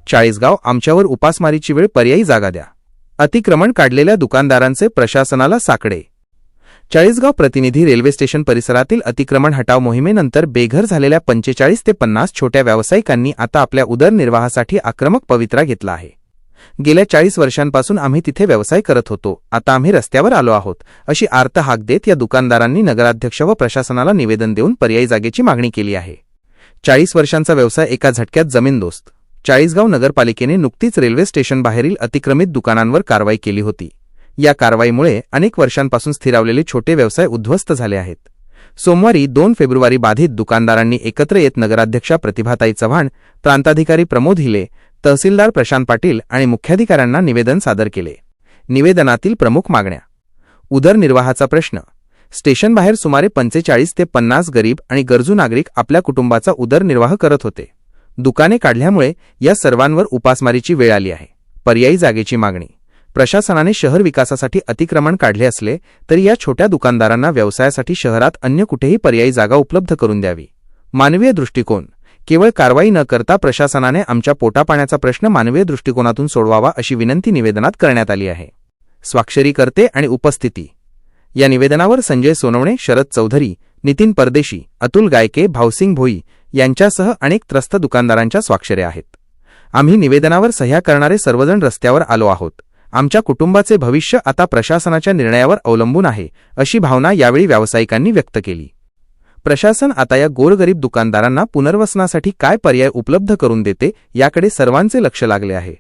चाळीसगाव, आमच्यावर उपासमारीची वेळ, पर्यायी जागा द्या. अतिक्रमण काढलेल्या दुकानदारांचे प्रशासनाला साकडे. चाळीसगाव प्रतिनिधी. रेल्वे स्टेशन परिसरातील अतिक्रमण हटाव मोहिमेनंतर बेघर झालेल्या 45 ते 50 छोट्या व्यावसायिकांनी आता आपल्या उदरनिर्वाहासाठी आक्रमक पवित्रा घेतला आहे. गेल्या 40 वर्षांपासून आम्ही तिथे व्यवसाय करत होतो, आता आम्ही रस्त्यावर आलो आहोत, अशी आर्त हाक देत या दुकानदारांनी नगराध्यक्ष व प्रशासनाला निवेदन देऊन पर्यायी जागेची मागणी केली आहे. 40 वर्षांचा व्यवसाय एका झटक्यात जमीनदोस्त. चाळीसगाव नगरपालिकेने नुकतीच रेल्वे स्टेशन बाहेरील अतिक्रमित दुकानांवर कारवाई केली होती. या कारवाईमुळे अनेक वर्षांपासून स्थिरावलेले छोटे व्यवसाय उद्ध्वस्त झाले आहेत. सोमवारी 2 फेब्रुवारी बाधित दुकानदारांनी एकत्र येत नगराध्यक्षा प्रतिभाताई चव्हाण, प्रांताधिकारी प्रमोद हिले, तहसीलदार प्रशांत पाटील आणि मुख्याधिकाऱ्यांना निवेदन सादर केले. निवेदनातील प्रमुख मागण्या. उदरनिर्वाहाचा प्रश्न. स्टेशनबाहेर सुमारे 45 ते 50 गरीब आणि गरजू नागरिक आपल्या कुटुंबाचा उदरनिर्वाह करत होते. दुकाने काढल्यामुळे या सर्वांवर उपासमारीची वेळ आली आहे. पर्यायी जागेची मागणी. प्रशासनाने शहर विकासासाठी अतिक्रमण काढले असले तरी या छोट्या दुकानदारांना व्यवसायासाठी शहरात अन्य कुठेही पर्यायी जागा उपलब्ध करून द्यावी. मानवीय दृष्टिकोन. केवळ कारवाई न करता प्रशासनाने आमच्या पोटापाण्याचा प्रश्न मानवीय दृष्टिकोनातून सोडवावा, अशी विनंती निवेदनात करण्यात आली आहे. स्वाक्षरीकर्ते आणि उपस्थिती. या निवेदनावर संजय सोनवणे, शरद चौधरी, नितीन परदेशी, अतुल गायके, भावसिंग भोई यांच्यासह अनेक त्रस्त दुकानदारांच्या स्वाक्षऱ्या आहेत. आम्ही निवेदनावर सह्या करणारे सर्वजण रस्त्यावर आलो आहोत. आमच्या कुटुंबाचे भविष्य आता प्रशासनाच्या निर्णयावर अवलंबून आहे, अशी भावना यावेळी व्यावसायिकांनी व्यक्त केली. प्रशासन आता या गोरगरीब दुकानदारांना पुनर्वसनासाठी काय पर्याय उपलब्ध करून देते याकडे सर्वांचे लक्ष लागले आहे.